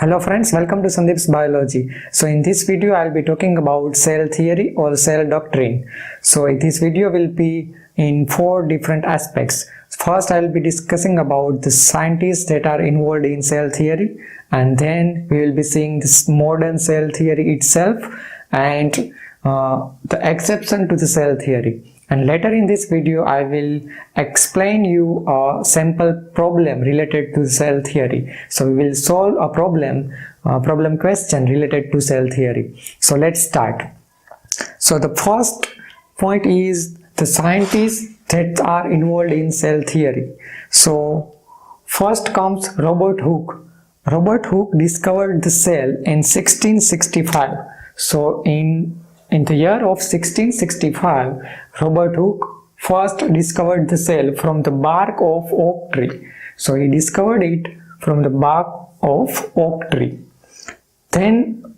Hello friends, welcome to Sandeep's Biology. So in this video I'll be talking about cell theory or cell doctrine. So this video will be in 4 different aspects. First I'll be discussing about the scientists that are involved in cell theory, and then we will be seeing this modern cell theory itself and the exception to the cell theory. And later in this video I will explain you a sample problem related to cell theory. So we will solve a problem question related to cell theory. So let's start. So the first point is the scientists that are involved in cell theory. So first comes Robert Hooke. Robert Hooke discovered the cell in 1665. So in the year of 1665, Robert Hooke first discovered the cell from the bark of oak tree. So he discovered it from the bark of oak tree. Then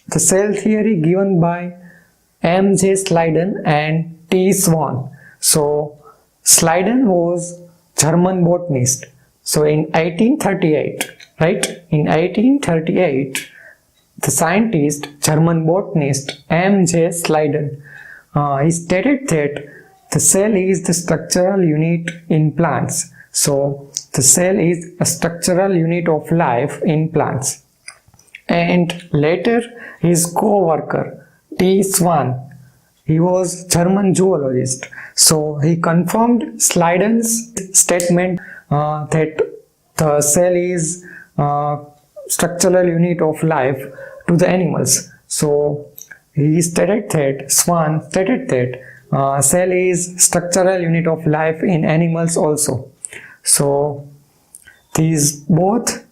the cell theory given by M.J. Schleiden and T. Schwann. So Schleiden was German botanist. So in 1838, in 1838, the scientist, German botanist M.J. Schleiden, he stated that the cell is the structural unit in plants. So the cell is a structural unit of life in plants. And later his co-worker T. Schwann, he was German zoologist. So he confirmed Schleiden's statement that the cell is structural unit of life to the animals. So he stated that, Schwann stated that cell is structural unit of life in animals also. So these both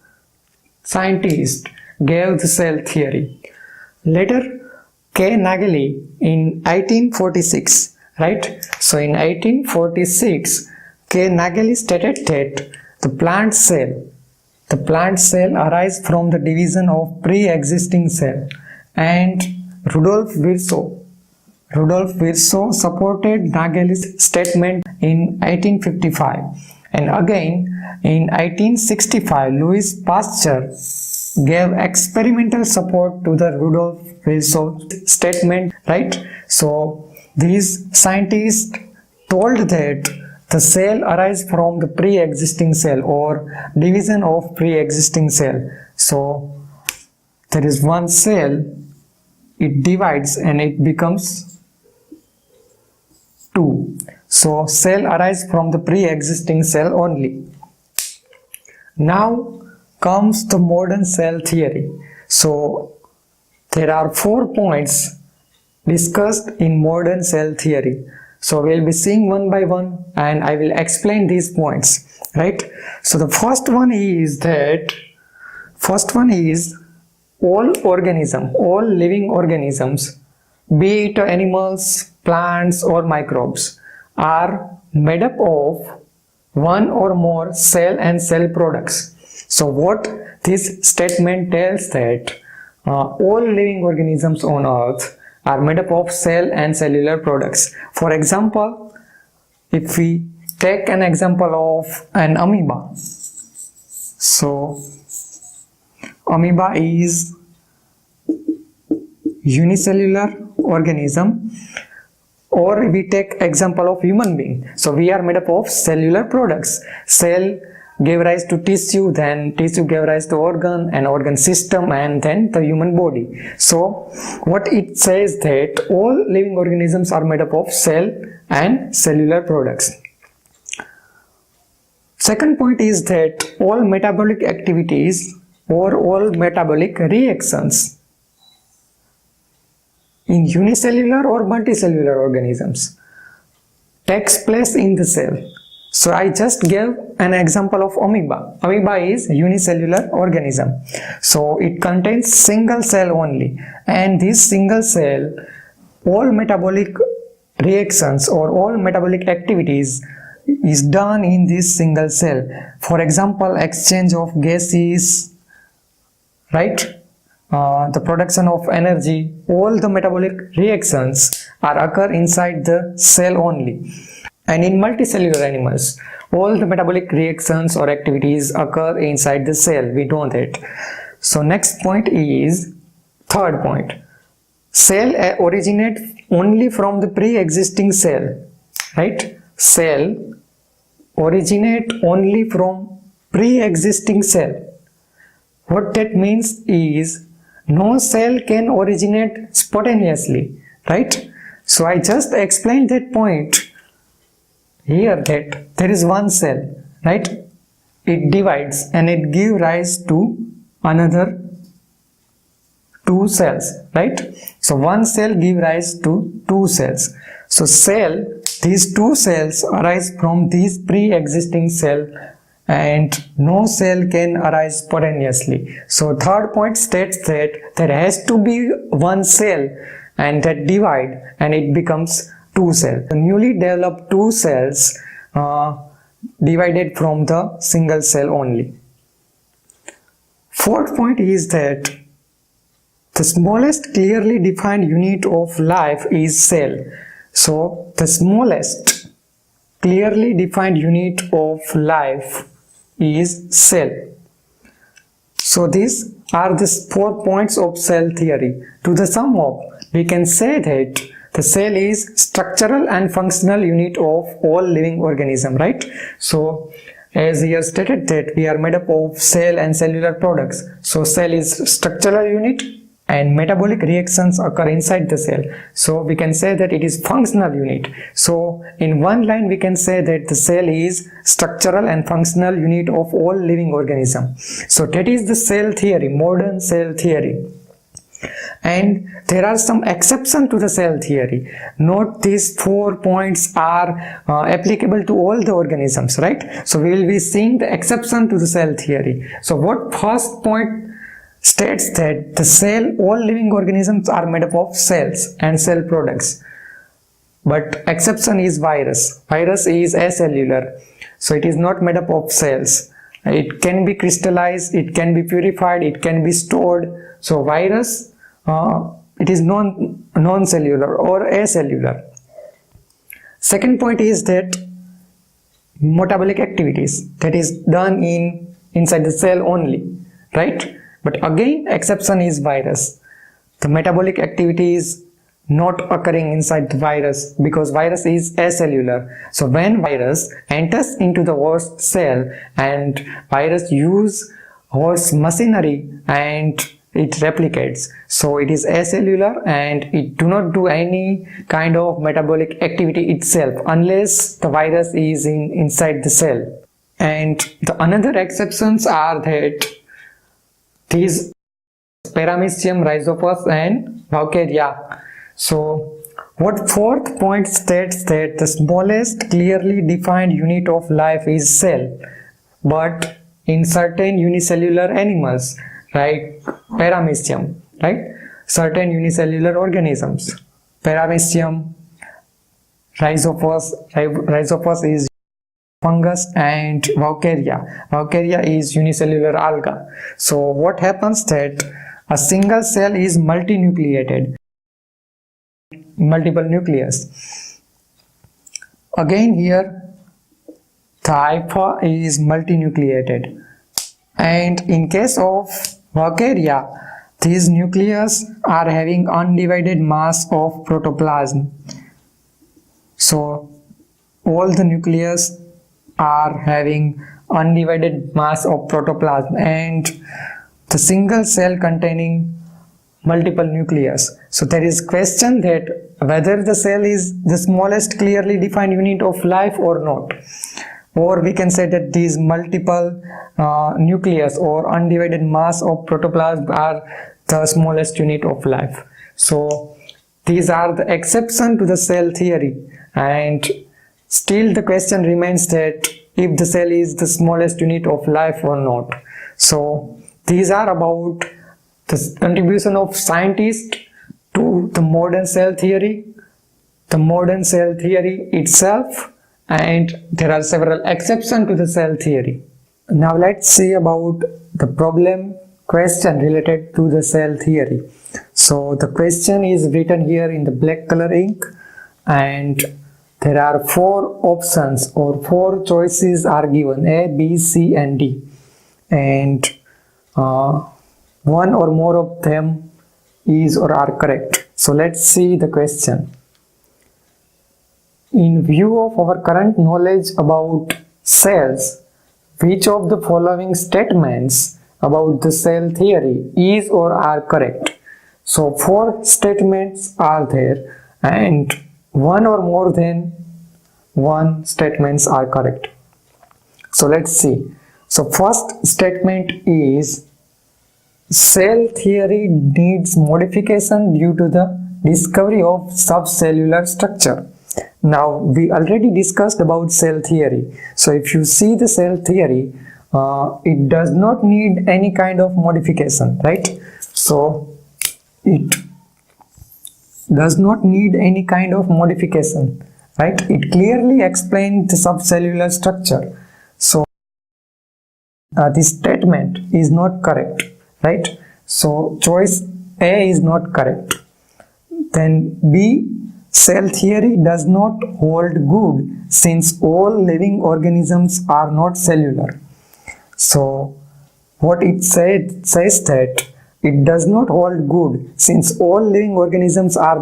scientists gave the cell theory. Later K. Nageli in 1846, So in 1846, K. Nageli stated that the plant cell arises from the division of pre-existing cell, and Rudolf Virchow supported Nageli's statement in 1855, and again in 1865 Louis Pasteur gave experimental support to the Rudolf Virchow statement, So these scientists told that the cell arises from the pre-existing cell or division of pre-existing cell. So there is one cell, it divides and it becomes 2. So cell arises from the pre-existing cell only. Now comes the modern cell theory. So there are 4 points discussed in modern cell theory. So we'll be seeing one by one and I will explain these points, So the first one is all living organisms, be it animals, plants or microbes, are made up of one or more cell and cell products. So what this statement tells that all living organisms on earth are made up of cell and cellular products. For example, if we take an example of an amoeba. So amoeba is unicellular organism, or we take example of human being. So we are made up of cellular products. Cell gave rise to tissue, then tissue gave rise to organ, and organ system, and then the human body. So what it says that all living organisms are made up of cell and cellular products. Second point is that all metabolic activities or all metabolic reactions in unicellular or multicellular organisms takes place in the cell. So I just gave an example of amoeba. Amoeba is a unicellular organism. So it contains single cell only, and this single cell, all metabolic reactions or all metabolic activities is done in this single cell. For example, exchange of gases, the production of energy, all the metabolic reactions are occur inside the cell only. And in multicellular animals, all the metabolic reactions or activities occur inside the cell. We know that. So next point is third point. Cell originates only from the pre-existing cell, right? Cell originate only from pre-existing cell. What that means is no cell can originate spontaneously, right? So I just explained that point here, that there is one cell, right? It divides and it gives rise to another two cells, right? So one cell gives rise to two cells. So these two cells arise from these pre-existing cell, and no cell can arise spontaneously. So third point states that there has to be one cell and that divide and it becomes two cells. The newly developed two cells divided from the single cell only. Fourth point is that the smallest clearly defined unit of life is cell. So the smallest clearly defined unit of life is cell. So these are the 4 points of cell theory. To the sum up, we can say that the cell is structural and functional unit of all living organism, right? So as here stated that we are made up of cell and cellular products. So cell is structural unit and metabolic reactions occur inside the cell. So we can say that it is functional unit. So in one line we can say that the cell is structural and functional unit of all living organism. So that is the cell theory, modern cell theory. And there are some exceptions to the cell theory. Note these 4 points are applicable to all the organisms, right? So we will be seeing the exception to the cell theory. So what first point states that the cell, all living organisms are made up of cells and cell products. But exception is virus. Virus is acellular. So it is not made up of cells. It can be crystallized, it can be purified, it can be stored. So virus, it is non-cellular or acellular. Second point is that metabolic activities that is done inside the cell only, right? But again, exception is virus. The metabolic activity is not occurring inside the virus because virus is acellular. So when virus enters into the host cell and virus use host machinery and it replicates. So it is acellular and it do not do any kind of metabolic activity itself unless the virus is inside the cell. And the another exceptions are that these Paramecium, Rhizopus and Vaucaria. So what fourth point states that the smallest clearly defined unit of life is cell, but in certain unicellular animals, right? Paramecium, right? Certain unicellular organisms, Paramecium, Rhizopus is fungus, and Vaucaria is unicellular alga. So what happens that a single cell is multinucleated, multiple nucleus. Again here the hypha is multinucleated, and in case of Vaucaria, these nucleus are having undivided mass of protoplasm. So all the nucleus are having undivided mass of protoplasm and the single cell containing multiple nucleus. So there is question that whether the cell is the smallest clearly defined unit of life or not, or we can say that these multiple nucleus or undivided mass of protoplasm are the smallest unit of life. So these are the exception to the cell theory, and still the question remains that if the cell is the smallest unit of life or not. So these are about the contribution of scientists to the modern cell theory, the modern cell theory itself, and there are several exceptions to the cell theory. Now let's see about the problem question related to the cell theory. So the question is written here in the black color ink, and there are 4 options or 4 choices are given: A, B, C and D. And one or more of them is or are correct. So let's see the question. In view of our current knowledge about cells, which of the following statements about the cell theory is or are correct? So 4 statements are there and one or more than 1 statements are correct. So let's see. So first statement is cell theory needs modification due to the discovery of subcellular structure. Now we already discussed about cell theory. So if you see the cell theory, it does not need any kind of modification, right? So it does not need any kind of modification, right? It clearly explains the subcellular structure. So this statement is not correct, right? So choice A is not correct. Then B, cell theory does not hold good since all living organisms are not cellular. So what it says that it does not hold good since all living organisms are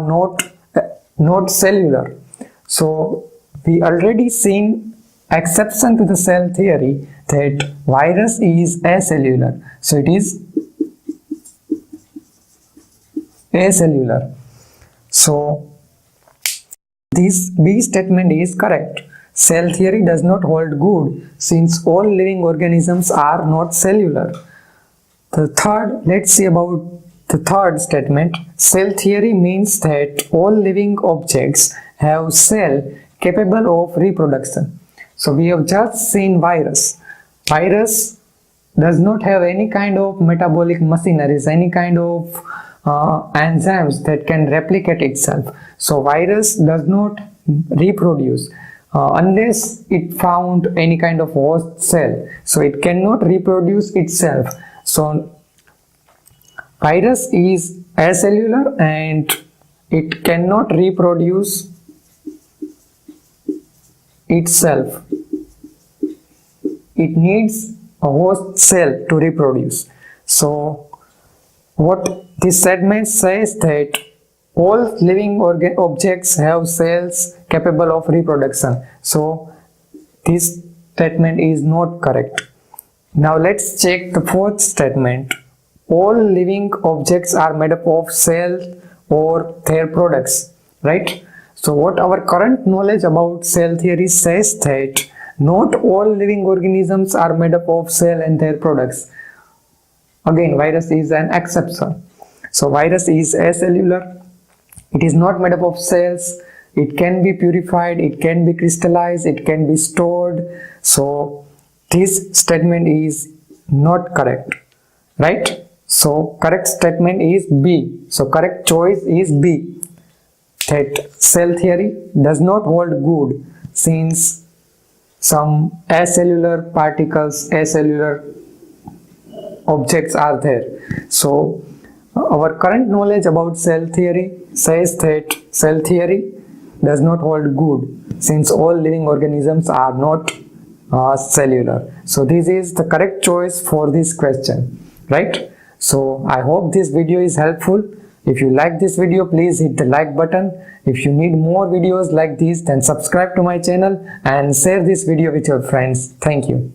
not cellular. So we already seen exception to the cell theory that virus is acellular. So it is acellular. So this B statement is correct. Cell theory does not hold good since all living organisms are not cellular. Let's see about the third statement. Cell theory means that all living objects have cell capable of reproduction. So we have just seen virus. Virus does not have any kind of metabolic machineries, any kind of enzymes that can replicate itself. So virus does not reproduce unless it found any kind of host cell. So it cannot reproduce itself. So virus is acellular and it cannot reproduce itself. It needs a host cell to reproduce. So what this segment says that all living objects have cells capable of reproduction. So this statement is not correct. Now let's check the fourth statement. All living objects are made up of cells or their products, right? So what our current knowledge about cell theory says that not all living organisms are made up of cell and their products. Again, virus is an exception. So virus is acellular. It is not made up of cells. It can be purified, it can be crystallized, it can be stored. So this statement is not correct, right? So correct statement is B. So correct choice is B, that cell theory does not hold good since some acellular particles, acellular objects are there. So our current knowledge about cell theory says that cell theory does not hold good since all living organisms are not cellular. So this is the correct choice for this question, right? So I hope this video is helpful. If you like this video, please hit the like button. If you need more videos like this, then subscribe to my channel and share this video with your friends. Thank you.